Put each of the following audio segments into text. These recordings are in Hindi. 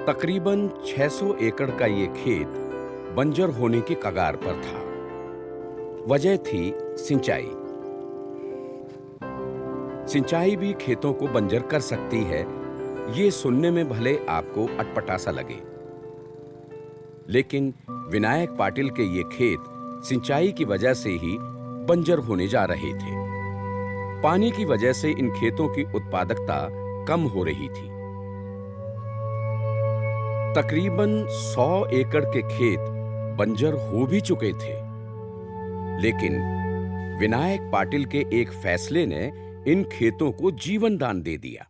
तकरीबन 600 एकड़ का ये खेत बंजर होने की कगार पर था। वजह थी सिंचाई। सिंचाई भी खेतों को बंजर कर सकती है, ये सुनने में भले आपको अटपटा सा लगे, लेकिन विनायक पाटिल के ये खेत सिंचाई की वजह से ही बंजर होने जा रहे थे। पानी की वजह से इन खेतों की उत्पादकता कम हो रही थी। तकरीबन 100 एकड़ के खेत बंजर हो भी चुके थे, लेकिन विनायक पाटिल के एक फैसले ने इन खेतों को जीवन दान दे दिया।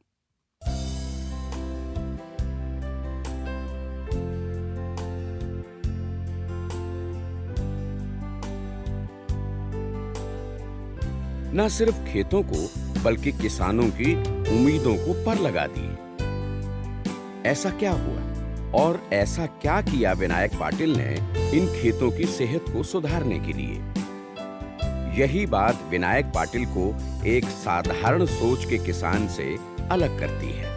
न सिर्फ खेतों को बल्कि किसानों की उम्मीदों को पर लगा दिए। ऐसा क्या हुआ और ऐसा क्या किया विनायक पाटिल ने इन खेतों की सेहत को सुधारने के लिए? यही बात विनायक पाटिल को एक साधारण सोच के किसान से अलग करती है।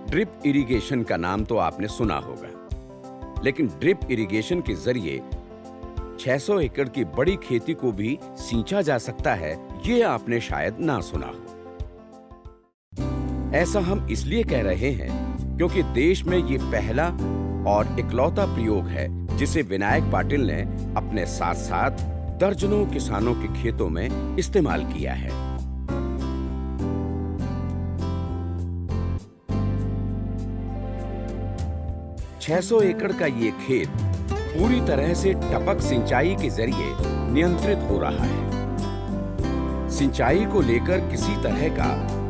ड्रिप इरिगेशन का नाम तो आपने सुना होगा, लेकिन ड्रिप इरिगेशन के जरिए 600 एकड़ की बड़ी खेती को भी सींचा जा सकता है, ये आपने शायद ना सुना हो। ऐसा हम इसलिए कह रहे हैं क्योंकि देश में ये पहला और इकलौता प्रयोग है जिसे विनायक पाटिल ने अपने साथ साथ दर्जनों किसानों के खेतों में इस्तेमाल किया है। छह 600 एकड़ का ये खेत पूरी तरह से टपक सिंचाई के जरिए नियंत्रित हो रहा है। सिंचाई को लेकर किसी तरह का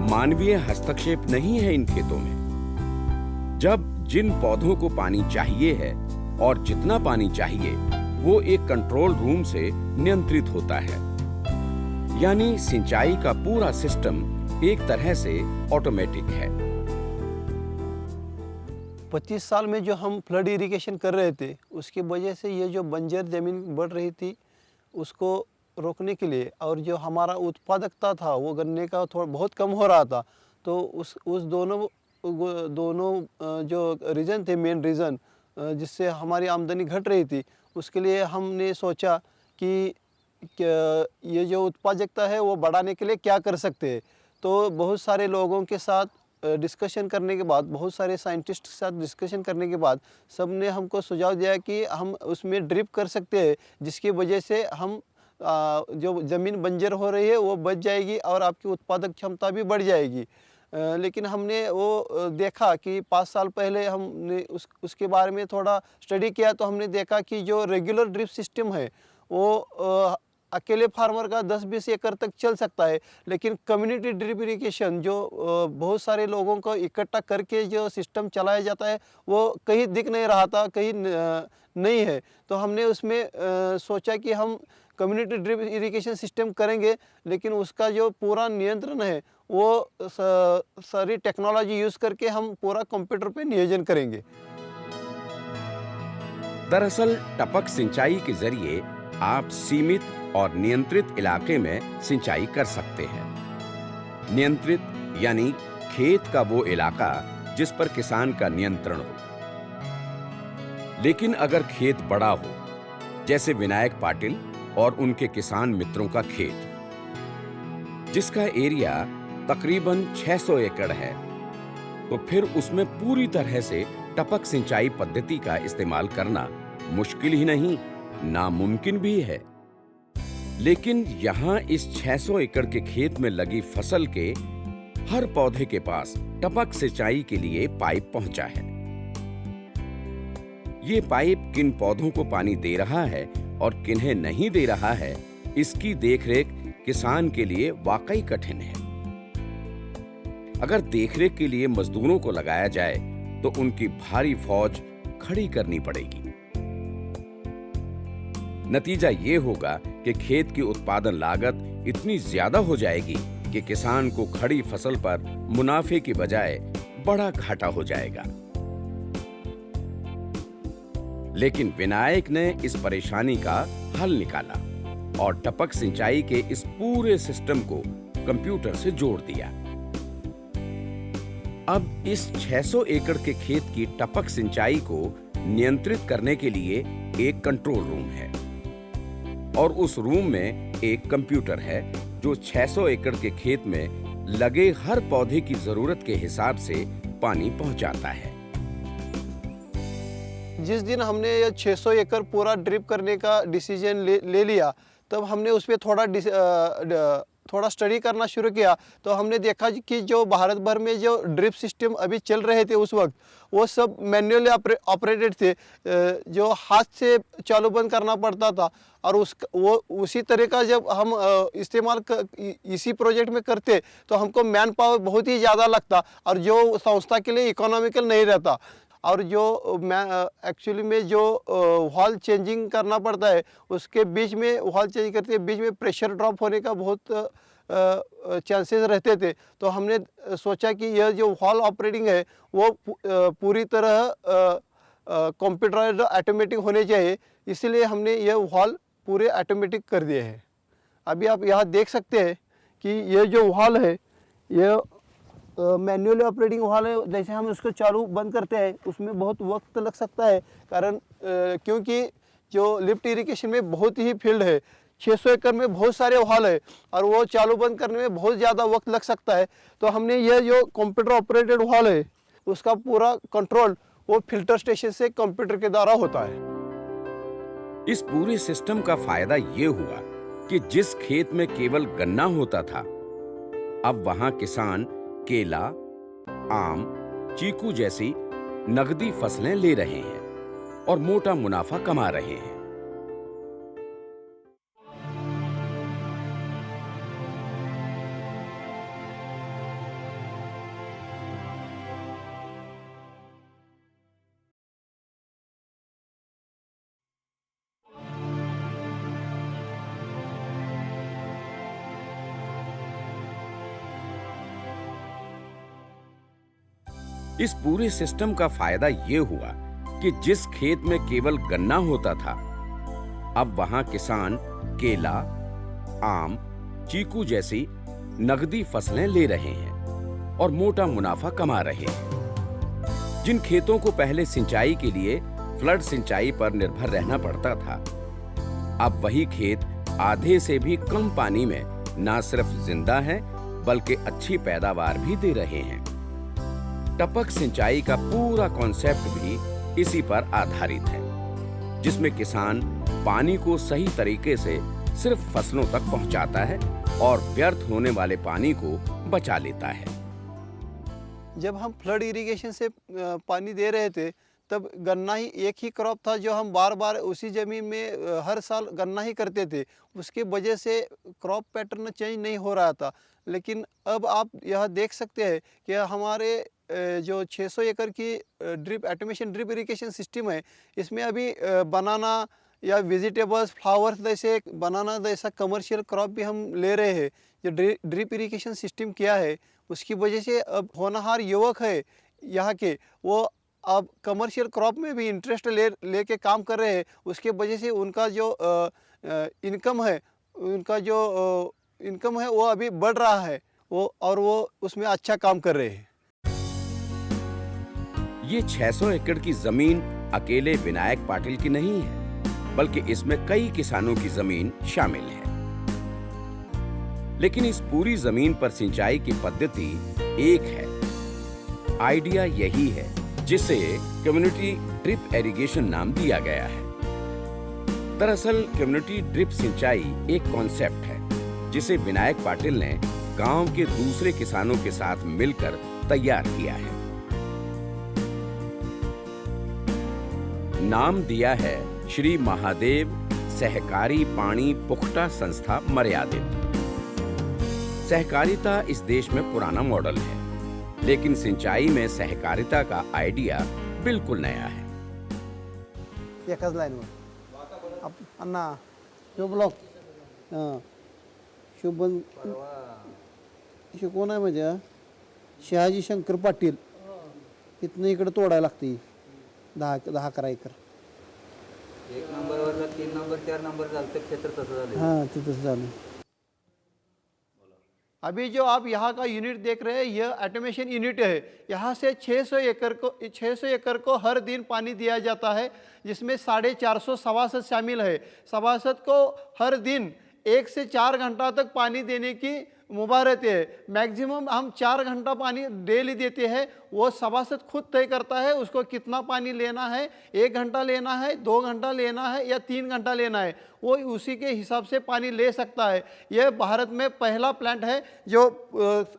मानवीय हस्तक्षेप नहीं है इन खेतों में। जब जिन पौधों को पानी चाहिए है और जितना पानी चाहिए, वो एक कंट्रोल रूम से नियंत्रित होता है। यानी सिंचाई का पूरा सिस्टम एक तरह से ऑटोमेटिक है। 25 साल में जो हम फ्लड इरिगेशन कर रहे थे, उसकी वजह से ये जो बंजर ज़मीन बढ़ रही थी उसको रोकने के लिए, और जो हमारा उत्पादकता था वो गन्ने का थोड़ा बहुत कम हो रहा था, तो उस दोनों जो रीज़न थे, मेन रीज़न जिससे हमारी आमदनी घट रही थी, उसके लिए हमने सोचा कि ये जो उत्पादकता है वो बढ़ाने के लिए क्या कर सकते हैं। तो बहुत सारे लोगों के साथ डिस्कशन करने के बाद, बहुत सारे साइंटिस्ट के साथ डिस्कशन करने के बाद, सब ने हमको सुझाव दिया कि हम उसमें ड्रिप कर सकते हैं, जिसकी वजह से हम जो ज़मीन बंजर हो रही है वो बच जाएगी और आपकी उत्पादक क्षमता भी बढ़ जाएगी। लेकिन हमने वो देखा कि 5 साल पहले हमने उसके बारे में थोड़ा स्टडी किया, तो हमने देखा कि जो रेगुलर ड्रिप सिस्टम है वो अकेले फार्मर का 10-20 एकड़ तक चल सकता है, लेकिन कम्युनिटी ड्रिप इरिगेशन जो बहुत सारे लोगों को इकट्ठा करके जो सिस्टम चलाया जाता है वो कहीं दिख नहीं रहा था, कहीं नहीं है। तो हमने उसमें सोचा कि हम कम्युनिटी ड्रिप इरिगेशन सिस्टम करेंगे, लेकिन उसका जो पूरा नियंत्रण है वो सारी टेक्नोलॉजी यूज़ करके हम पूरा कंप्यूटर पे नियोजन करेंगे। दरअसल टपक सिंचाई के जरिए आप सीमित और नियंत्रित इलाके में सिंचाई कर सकते हैं। नियंत्रित यानी खेत का वो इलाका जिस पर किसान का नियंत्रण हो। लेकिन अगर खेत बड़ा हो, जैसे विनायक पाटिल और उनके किसान मित्रों का खेत, जिसका एरिया तकरीबन 600 एकड़ है, तो फिर उसमें पूरी तरह से टपक सिंचाई पद्धति का इस्तेमाल करना मुश्किल ही नहीं, नामुमकिन भी है। लेकिन यहां इस 600 एकड़ के खेत में लगी फसल के हर पौधे के पास टपक सिंचाई के लिए पाइप पहुंचा है। ये पाइप किन पौधों को पानी दे रहा है और किन्हें नहीं दे रहा है, इसकी देखरेख किसान के लिए वाकई कठिन है। अगर देखरेख के लिए मजदूरों को लगाया जाए तो उनकी भारी फौज खड़ी करनी पड़ेगी। नतीजा ये होगा कि खेत की उत्पादन लागत इतनी ज्यादा हो जाएगी कि किसान को खड़ी फसल पर मुनाफे की बजाय बड़ा घाटा हो जाएगा। लेकिन विनायक ने इस परेशानी का हल निकाला और टपक सिंचाई के इस पूरे सिस्टम को कंप्यूटर से जोड़ दिया। अब इस 600 एकड़ के खेत की टपक सिंचाई को नियंत्रित करने के लिए एक कंट्रोल रूम है और उस रूम में एक कंप्यूटर है जो 600 एकड़ के खेत में लगे हर पौधे की जरूरत के हिसाब से पानी पहुंचाता है। जिस दिन हमने ये 600 एकड़ पूरा ड्रिप करने का डिसीजन ले लिया, तब हमने उस पर थोड़ा स्टडी करना शुरू किया। तो हमने देखा कि जो भारत भर में जो ड्रिप सिस्टम अभी चल रहे थे उस वक्त, वो सब मैन्युअली ऑपरेटेड थे, जो हाथ से चालू बंद करना पड़ता था। और वो उसी तरह का जब हम इस्तेमाल इसी प्रोजेक्ट में करते तो हमको मैन पावर बहुत ही ज़्यादा लगता और जो संस्था के लिए इकोनॉमिकल नहीं रहता। और जो एक्चुअली में जो वॉल चेंजिंग करना पड़ता है, उसके बीच में वॉल चेंज करते बीच में प्रेशर ड्रॉप होने का बहुत चांसेस रहते थे। तो हमने सोचा कि यह जो वॉल ऑपरेटिंग है वो पूरी तरह कंप्यूटराइज्ड ऑटोमेटिक होने चाहिए, इसलिए हमने यह वॉल पूरे ऑटोमेटिक कर दिए हैं। अभी आप यहाँ देख सकते हैं कि ये जो वॉल है ये मैन्युअली ऑपरेटिंग वॉल है। जैसे हम उसको चालू बंद करते हैं उसमें बहुत वक्त लग सकता है, कारण क्योंकि जो लिफ्ट इरिगेशन में बहुत ही फील्ड है, 600 एकड़ में बहुत सारे वॉल है और वो चालू बंद करने में बहुत ज़्यादा वक्त लग सकता है। तो हमने यह जो कंप्यूटर ऑपरेटेड वॉल है उसका पूरा कंट्रोल वो फिल्टर स्टेशन से कंप्यूटर के द्वारा होता है। इस पूरे सिस्टम का फायदा ये हुआ कि जिस खेत में केवल गन्ना होता था, अब वहां किसान केला, आम, चीकू जैसी नगदी फसलें ले रहे हैं और मोटा मुनाफा कमा रहे हैं। इस पूरे सिस्टम का फायदा ये हुआ कि जिस खेत में केवल गन्ना होता था, अब वहां किसान केला, आम, चीकू जैसी नगदी फसलें ले रहे हैं और मोटा मुनाफा कमा रहे हैं। जिन खेतों को पहले सिंचाई के लिए फ्लड सिंचाई पर निर्भर रहना पड़ता था, अब वही खेत आधे से भी कम पानी में न सिर्फ जिंदा है बल्कि अच्छी पैदावार भी दे रहे हैं। टपक सिंचाई का पूरा कॉन्सेप्ट भी इसी पर आधारित है, जिसमें किसान पानी को सही तरीके से सिर्फ फसलों तक पहुंचाता है और व्यर्थ होने वाले पानी को बचा लेता है। जब हम फ्लड इरिगेशन से पानी दे रहे थे तब गन्ना ही एक ही क्रॉप था जो हम बार बार उसी ज़मीन में हर साल गन्ना ही करते थे। उसकी वजह से क्रॉप पैटर्न चेंज नहीं हो रहा था। लेकिन अब आप यह देख सकते हैं कि हमारे जो 600 एकड़ की ड्रिप इरिगेशन सिस्टम है, इसमें अभी बनाना या वेजिटेबल्स, फ्लावर्स जैसे बनाना जैसा कमर्शियल क्रॉप भी हम ले रहे हैं। जो ड्रिप इरिगेशन सिस्टम किया है उसकी वजह से अब होनहार युवक है यहाँ के, वो अब कमर्शियल क्रॉप में भी इंटरेस्ट लेके काम कर रहे हैं। उसके वजह से उनका जो इनकम है वो अभी बढ़ रहा है, वो उसमें अच्छा काम कर रहे हैं। ये 600 एकड़ की जमीन अकेले विनायक पाटिल की नहीं है, बल्कि इसमें कई किसानों की जमीन शामिल है। लेकिन इस पूरी जमीन पर सिंचाई की पद्धति एक है। आइडिया यही है जिसे कम्युनिटी ड्रिप इरिगेशन नाम दिया गया है। दरअसल कम्युनिटी ड्रिप सिंचाई एक कॉन्सेप्ट है जिसे विनायक पाटिल ने गांव के दूसरे किसानों के साथ मिलकर तैयार किया है। नाम दिया है श्री महादेव सहकारी पानी पुख्ता संस्था मर्यादित। सहकारिता इस देश में पुराना मॉडल है, लेकिन सिंचाई में सहकारिता का आइडिया बिल्कुल नया है। एकाच लाईनवर अण्णा शिव ब्लॉक शिवबन कोण आहे म्हणजे शहाजी शंकर पाटील, इथनं इकडे तोडायला लागते 10-11 एकर। एक नंबरवरला 3 नंबर 4 नंबर झालं क्षेत्र तसं झालं. हाँ तो तसं झालं. अभी जो आप यहाँ का यूनिट देख रहे हैं यह ऑटोमेशन यूनिट है. यहाँ से 600 एकड़ को हर दिन पानी दिया जाता है, जिसमें 450 सभासद शामिल है. सभासद को हर दिन 1 से 4 घंटा तक पानी देने की मुबारत है. मैक्सिमम हम 4 घंटा पानी डेली देते हैं. वो सभासद खुद तय करता है उसको कितना पानी लेना है, 1 घंटा लेना है, 2 घंटा लेना है या 3 घंटा लेना है. वो उसी के हिसाब से पानी ले सकता है. यह भारत में पहला प्लांट है जो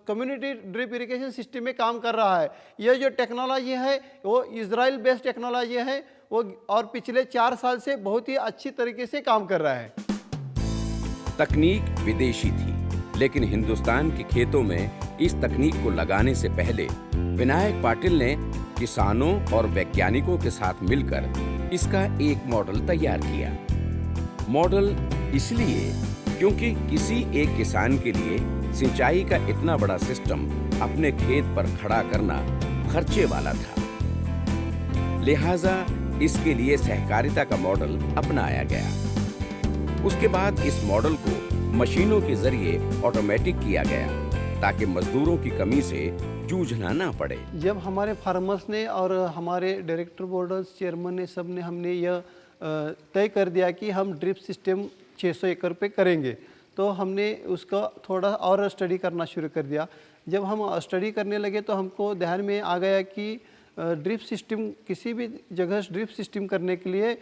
कम्युनिटी ड्रिप इरिगेशन सिस्टम में काम कर रहा है. यह जो टेक्नोलॉजी है वो इजराइल बेस्ड टेक्नोलॉजी है वो, और पिछले 4 साल से बहुत ही अच्छी तरीके से काम कर रहा है. तकनीक विदेशी थी, लेकिन हिंदुस्तान के खेतों में इस तकनीक को लगाने से पहले विनायक पाटिल ने किसानों और वैज्ञानिकों के साथ मिलकर इसका एक मॉडल तैयार किया. मॉडल इसलिए क्योंकि किसी एक किसान के लिए सिंचाई का इतना बड़ा सिस्टम अपने खेत पर खड़ा करना खर्चे वाला था. लिहाजा इसके लिए सहकारिता का मॉडल अपनाया गया. उसके बाद इस मॉडल को मशीनों के जरिए ऑटोमेटिक किया गया ताकि मजदूरों की कमी से जूझना ना पड़े. जब हमारे फार्मर्स ने और हमारे डायरेक्टर बोर्ड चेयरमैन ने सब ने हमने यह तय कर दिया कि हम ड्रिप सिस्टम 600 एकड़ पे करेंगे, तो हमने उसका थोड़ा और स्टडी करना शुरू कर दिया. जब हम स्टडी करने लगे तो हमको ध्यान में आ गया कि ड्रिप सिस्टम किसी भी जगह ड्रिप सिस्टम करने के लिए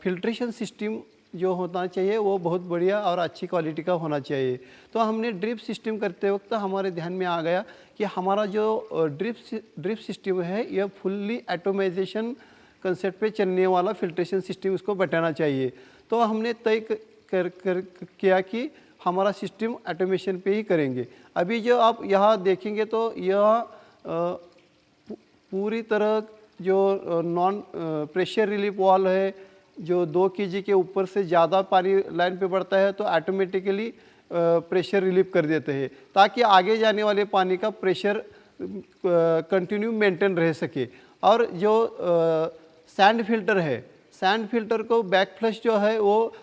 फिल्ट्रेशन सिस्टम जो होना चाहिए वो बहुत बढ़िया और अच्छी क्वालिटी का होना चाहिए. तो हमने ड्रिप सिस्टम करते वक्त हमारे ध्यान में आ गया कि हमारा जो ड्रिप सिस्टम है यह फुल्ली ऑटोमाइजेशन कंसेप्ट पे चलने वाला फिल्ट्रेशन सिस्टम उसको बैठाना चाहिए. तो हमने तय किया कि हमारा सिस्टम ऑटोमेशन पे ही करेंगे. अभी जो आप यहाँ देखेंगे तो यह पूरी तरह जो नॉन प्रेशर रिलीफ वाल है, जो 2 kg के ऊपर से ज़्यादा पानी लाइन पे बढ़ता है तो ऑटोमेटिकली प्रेशर रिलीफ कर देते हैं ताकि आगे जाने वाले पानी का प्रेशर कंटिन्यू मेंटेन रह सके. और जो सैंड फिल्टर है, सैंड फिल्टर को बैक फ्लश जो है वो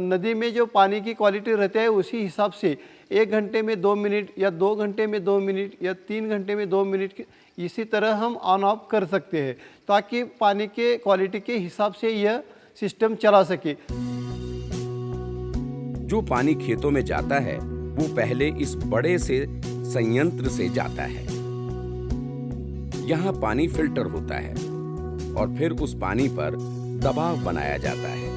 नदी में जो पानी की क्वालिटी रहती है उसी हिसाब से 1 घंटे में 2 मिनट या 2 घंटे में 2 मिनट या 3 घंटे में 2 मिनट इसी तरह हम ऑन ऑफ कर सकते हैं ताकि पानी के क्वालिटी के हिसाब से यह सिस्टम चला सके. जो पानी खेतों में जाता है वो पहले इस बड़े से संयंत्र से जाता है. यहाँ पानी फिल्टर होता है और फिर उस पानी पर दबाव बनाया जाता है.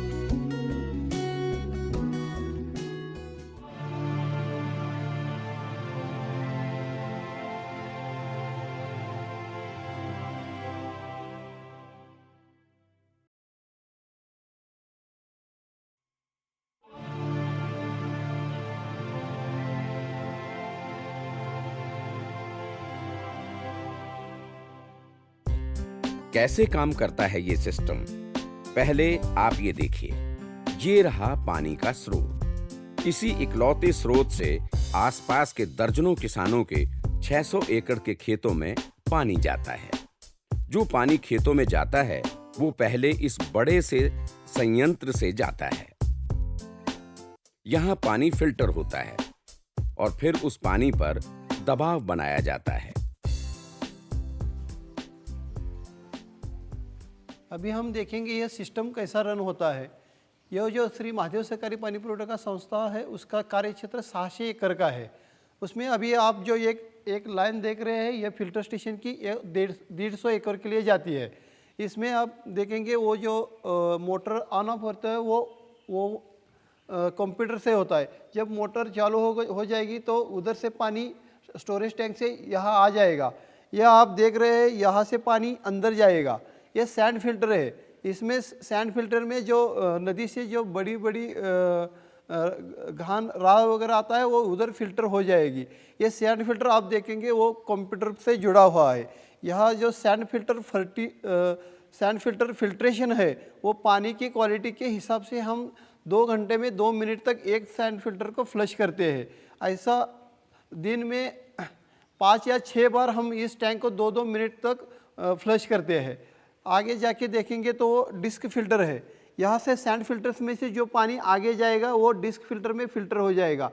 कैसे काम करता है ये सिस्टम? पहले आप ये देखिए, ये रहा पानी का स्रोत. इसी इकलौते स्रोत से आसपास के दर्जनों किसानों के 600 एकड़ के खेतों में पानी जाता है. जो पानी खेतों में जाता है वो पहले इस बड़े से संयंत्र से जाता है. यहाँ पानी फिल्टर होता है और फिर उस पानी पर दबाव बनाया जाता है. अभी हम देखेंगे यह सिस्टम कैसा रन होता है. यह जो श्री महादेव सहकारी पानी पुरवठा का संस्था है उसका कार्य क्षेत्र 600 एकड़ का है. उसमें अभी आप जो एक लाइन देख रहे हैं यह फिल्टर स्टेशन की 150 एकड़ के लिए जाती है. इसमें आप देखेंगे वो जो मोटर ऑन ऑफ होता है वो कंप्यूटर से होता है. जब मोटर चालू हो जाएगी तो उधर से पानी स्टोरेज टैंक से यहाँ आ जाएगा. यह आप देख रहे हैं यहाँ से पानी अंदर जाएगा. ये सैंड फिल्टर है. इसमें सैंड फिल्टर में जो नदी से जो बड़ी बड़ी घान राह वगैरह आता है वो उधर फिल्टर हो जाएगी. ये सैंड फिल्टर आप देखेंगे वो कंप्यूटर से जुड़ा हुआ है. यहाँ जो सैंड फिल्टर फिल्ट्रेशन है वो पानी की क्वालिटी के हिसाब से हम 2 घंटे में 2 मिनट तक एक सैंड फिल्टर को फ्लश करते हैं. ऐसा दिन में 5 या 6 बार हम इस टैंक को 2-2 मिनट तक फ्लश करते हैं. आगे जाके देखेंगे तो वो डिस्क फिल्टर है. यहाँ से सैंड फिल्टर्स में से जो पानी आगे जाएगा वो डिस्क फिल्टर में फ़िल्टर हो जाएगा।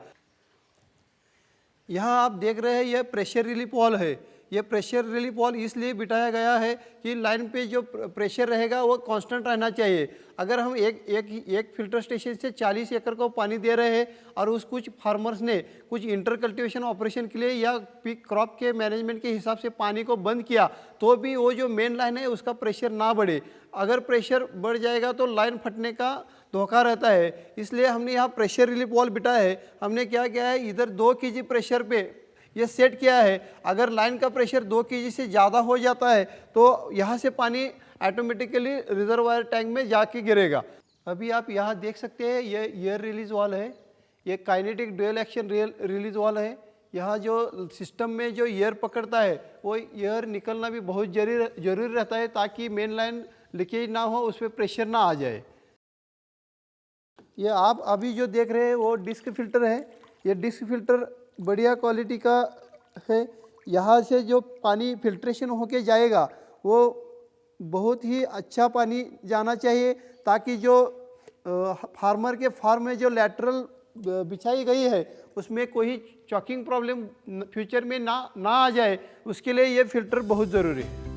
यहाँ आप देख रहे हैं यह प्रेशर रिलीफ वाल्व है। ये प्रेशर रिलीफ वाल्व इसलिए बिठाया गया है कि लाइन पे जो प्रेशर रहेगा वो कांस्टेंट रहना चाहिए। अगर हम एक फिल्टर स्टेशन से 40 एकड़ को पानी दे रहे हैं और उस कुछ फार्मर्स ने कुछ इंटर कल्टिवेशन ऑपरेशन के लिए या पीक क्रॉप के मैनेजमेंट के हिसाब से पानी को बंद किया तो भी वो जो मेन लाइन है उसका प्रेशर ना बढ़े। अगर प्रेशर बढ़ जाएगा तो लाइन फटने का धोखा रहता है। इसलिए हमने यहाँ प्रेशर रिलीफ वाल्व बिठाया है। हमने क्या किया है, इधर 2 kg प्रेशर पे ये सेट किया है। अगर लाइन का प्रेशर 2 kg से ज़्यादा हो जाता है तो यहाँ से पानी ऑटोमेटिकली रिजर्वायर टैंक में जाके गिरेगा। अभी आप यहाँ देख सकते हैं ये एयर रिलीज वाल्व है। ये kinetic dual action release valve है। यहाँ जो सिस्टम में जो एयर पकड़ता है वो एयर निकलना भी बहुत जरूरी रहता है ताकि मेन लाइन लीकेज ना हो, उस पर प्रेशर ना आ जाए। ये आप अभी जो देख रहे हैं वो डिस्क फिल्टर है। ये डिस्क फिल्टर बढ़िया क्वालिटी का है। यहाँ से जो पानी फिल्ट्रेशन होके जाएगा वो बहुत ही अच्छा पानी जाना चाहिए ताकि जो फार्मर के फार्म में जो लैटरल बिछाई गई है उसमें कोई चॉकिंग प्रॉब्लम फ्यूचर में ना आ जाए, उसके लिए ये फिल्टर बहुत ज़रूरी है।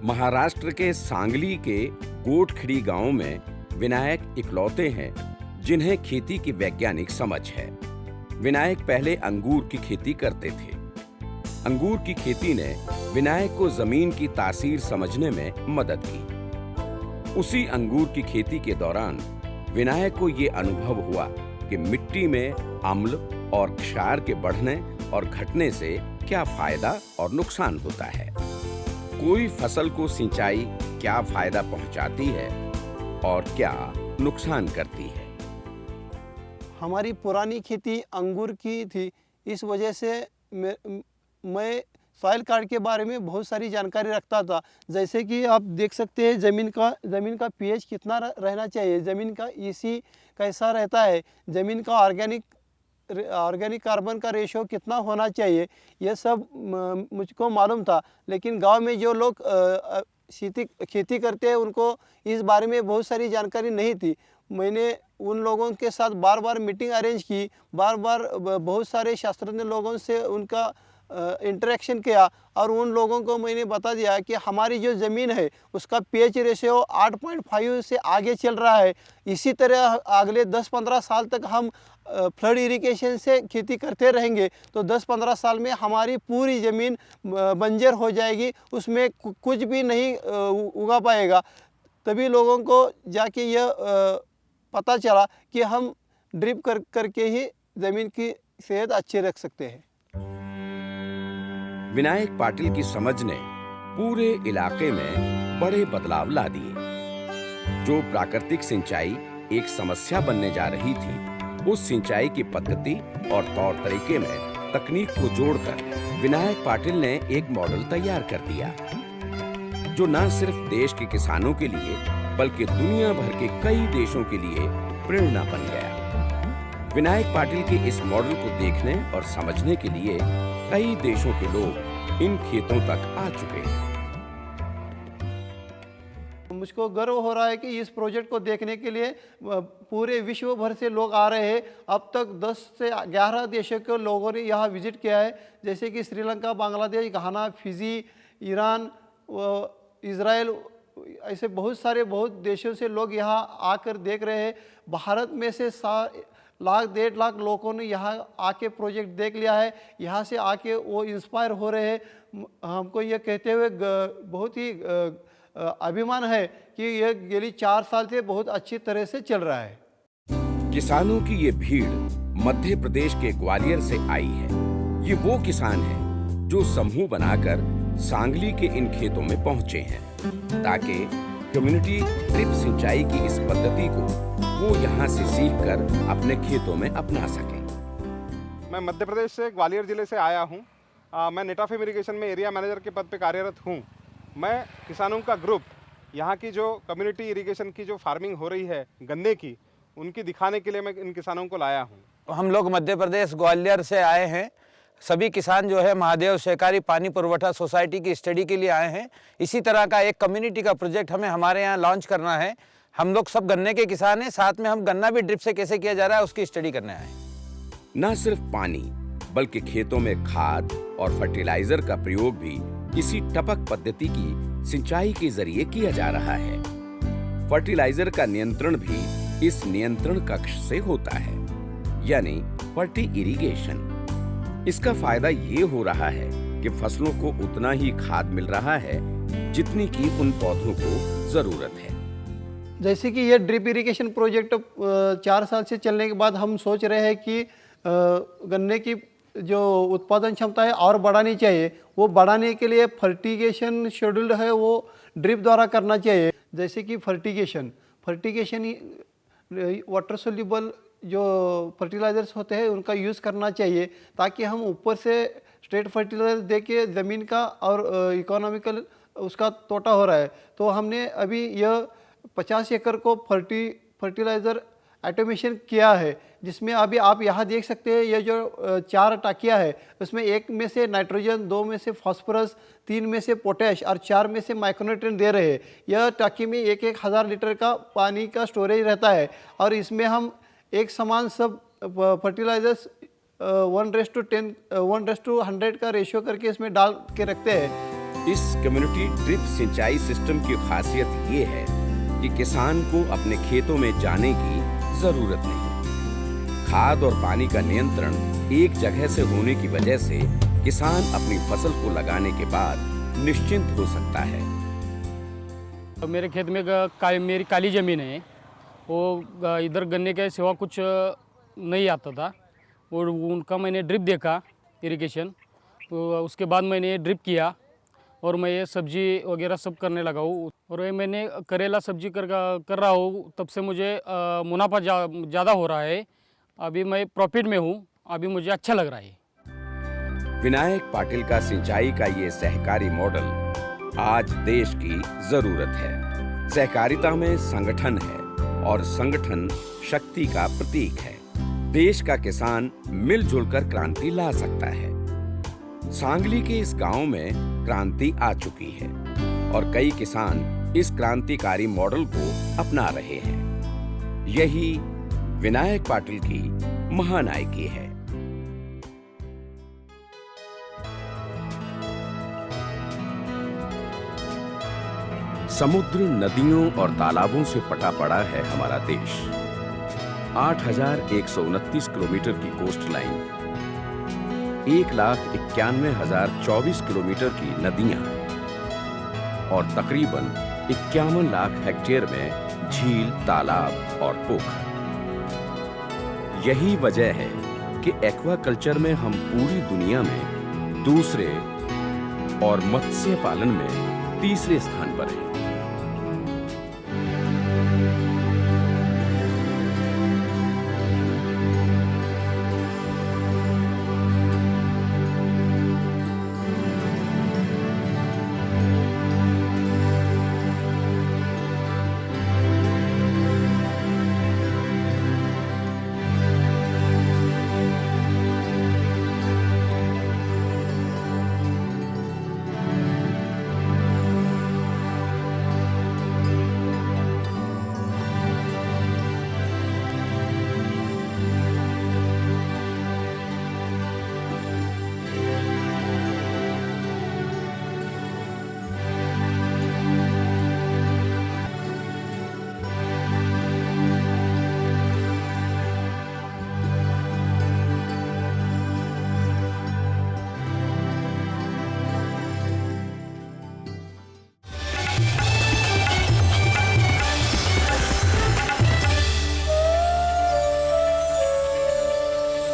महाराष्ट्र के सांगली के गोटखड़ी गांव में विनायक इकलौते हैं जिन्हें खेती की वैज्ञानिक समझ है। विनायक पहले अंगूर की खेती करते थे। अंगूर की खेती ने विनायक को जमीन की तासीर समझने में मदद की। उसी अंगूर की खेती के दौरान विनायक को ये अनुभव हुआ कि मिट्टी में अम्ल और क्षार के बढ़ने और घटने से क्या फायदा और नुकसान होता है। कोई फसल को सिंचाई क्या फायदा पहुंचाती है और क्या नुकसान करती है। हमारी पुरानी खेती अंगूर की थी, इस वजह से मैं सॉइल कार्ड के बारे में बहुत सारी जानकारी रखता था। जैसे कि आप देख सकते हैं ज़मीन का पीएच कितना रहना चाहिए, ज़मीन का ईसी कैसा रहता है, ज़मीन का ऑर्गेनिक कार्बन का रेशो कितना होना चाहिए, ये सब मुझको मालूम था। लेकिन गांव में जो लोग खेती करते हैं उनको इस बारे में बहुत सारी जानकारी नहीं थी। मैंने उन लोगों के साथ बार बार मीटिंग अरेंज की, बार बार बहुत सारे शास्त्रज्ञ लोगों से उनका इंटरेक्शन किया और उन लोगों को मैंने बता दिया कि हमारी जो ज़मीन है उसका पीएच रेशियो 8.5 से आगे चल रहा है। इसी तरह अगले 10-15 साल तक हम फ्लड इरिगेशन से खेती करते रहेंगे तो 10-15 साल में हमारी पूरी ज़मीन बंजर हो जाएगी, उसमें कुछ भी नहीं उगा पाएगा। तभी लोगों को जाके यह पता चला कि हम ड्रिप करके ही ज़मीन की सेहत अच्छी रख सकते हैं। विनायक पाटिल की समझ ने पूरे इलाके में बड़े बदलाव ला दिए। जो प्राकृतिक सिंचाई एक समस्या बनने जा रही थी, उस सिंचाई की पद्धति और तौर तरीके में तकनीक को जोड़कर विनायक पाटिल ने एक मॉडल तैयार कर दिया जो न सिर्फ देश के किसानों के लिए बल्कि दुनिया भर के कई देशों के लिए प्रेरणा बन गया। विनायक पाटिल के इस मॉडल को देखने और समझने के लिए कई देशों के लोग इन खेतों तक आ चुके हैं। मुझको गर्व हो रहा है कि इस प्रोजेक्ट को देखने के लिए पूरे विश्व भर से लोग आ रहे हैं। अब तक 10 से 11 देशों के लोगों ने यहाँ विजिट किया है, जैसे कि श्रीलंका, बांग्लादेश, घाना, फिजी, ईरान, इजराइल, ऐसे बहुत देशों से लोग यहाँ आकर देख रहे हैं। भारत में से 1.5 लाख लोगों ने यहाँ आके प्रोजेक्ट देख लिया है। यहाँ से आके वो इंस्पायर हो रहे हैं। हमको ये कहते हुए बहुत ही अभिमान है कि यह अगली 4 साल से बहुत अच्छी तरह से चल रहा है। किसानों की ये भीड़ मध्य प्रदेश के ग्वालियर से आई है। ये वो किसान हैं जो समूह बनाकर सांगली के इन खेतों में पहुंचे हैं ताकि कम्युनिटी ड्रिप सिंचाई की इस पद्धति को वो यहाँ से सीखकर अपने खेतों में अपना सकें। मैं मध्य प्रदेश से ग्वालियर जिले से आया हूँ। मैं नेटाफेम इरिगेशन में एरिया मैनेजर के पद पे कार्यरत हूँ। मैं किसानों का ग्रुप यहाँ की जो कम्युनिटी इरिगेशन की जो फार्मिंग हो रही है गन्ने की, उनकी दिखाने के लिए मैं इन किसानों को लाया हूँ। हम लोग मध्य प्रदेश ग्वालियर से आए हैं। सभी किसान जो है महादेव सहकारी पानी पुरवठा सोसाइटी की स्टडी के लिए आए हैं। इसी तरह का एक कम्युनिटी का प्रोजेक्ट हमें हमारे यहाँ लॉन्च करना है हम लोग सब गन्ने के किसान हैं, साथ में हम गन्ना भी ड्रिप से कैसे किया जा रहा है उसकी स्टडी करने आए हैं। न सिर्फ पानी बल्कि खेतों में खाद और फर्टिलाइजर का प्रयोग भी इसी टपक पद्धति की सिंचाई के जरिए किया जा रहा है। फर्टिलाइजर का नियंत्रण भी इस नियंत्रण कक्ष से होता है, यानी फर्टी इरिगेशन। इसका फायदा ये हो रहा है कि फसलों को उतना ही खाद मिल रहा है जितनी की उन पौधों को जरूरत है। जैसे कि ये ड्रिप इरिगेशन प्रोजेक्ट 4 साल से चलने के बाद हम सोच रहे हैं कि गन्ने की जो उत्पादन क्षमता है और बढ़ानी चाहिए। वो बढ़ाने के लिए फर्टिगेशन शेड्यूल्ड है वो ड्रिप द्वारा करना चाहिए। जैसे कि फर्टिगेशन वाटर सोल्यूबल जो फर्टिलाइजर्स होते हैं उनका यूज़ करना चाहिए, ताकि हम ऊपर से स्ट्रेट फर्टिलाइजर दे के ज़मीन का और इकोनॉमिकल उसका तोटा हो रहा है। तो हमने अभी यह 50 एकड़ को फर्टिलाइज़र ऑटोमेशन किया है, जिसमें अभी आप यहाँ देख सकते हैं ये जो 4 टाकियाँ है उसमें 1 में से नाइट्रोजन, 2 में से फास्फोरस, 3 में से पोटैश और 4 में से माइक्रोन्यूट्रिएंट दे रहे हैं। यह टाकी में 1,000 लीटर का पानी का स्टोरेज रहता है और इसमें हम एक समान सब फर्टिलाइजर्स 1:10 1:100 का रेशियो करके इसमें डाल के रखते हैं। इस कम्युनिटी ड्रिप सिंचाई सिस्टम की खासियत ये है कि किसान को अपने खेतों में जाने की जरूरत नहीं। खाद और पानी का नियंत्रण एक जगह से होने की वजह से किसान अपनी फसल को लगाने के बाद निश्चिंत हो सकता है। मेरे खेत में मेरी काली ज़मीन है, वो इधर गन्ने के सिवा कुछ नहीं आता था और उनका मैंने ड्रिप देखा इरिगेशन, तो उसके बाद मैंने ड्रिप किया और मैं ये सब्जी वगैरह सब करने लगा हूँ। और ये मैंने करेला सब्जी कर रहा हूँ, तब से मुझे मुनाफा ज़्यादा हो रहा है। अभी मैं प्रॉफिट में हूँ, अभी मुझे अच्छा लग रहा है। विनायक पाटिल का सिंचाई का ये सहकारी मॉडल आज देश की जरूरत है। सहकारिता में संगठन है और संगठन शक्ति का प्रतीक है। देश का किसान मिलजुल कर क्रांति ला सकता है। सांगली के इस गांव में क्रांति आ चुकी है और कई किसान इस क्रांतिकारी मॉडल को अपना रहे हैं। यही विनायक पाटिल की महानायकी है। समुद्र, नदियों और तालाबों से पटा पड़ा है हमारा देश। 8,129 किलोमीटर की कोस्ट लाइन, 1,91,024 किलोमीटर की नदियां और तकरीबन 51 लाख हेक्टेयर में झील, तालाब और पोखर। यही वजह है कि एक्वाकल्चर में हम पूरी दुनिया में दूसरे और मत्स्य पालन में तीसरे स्थान पर हैं।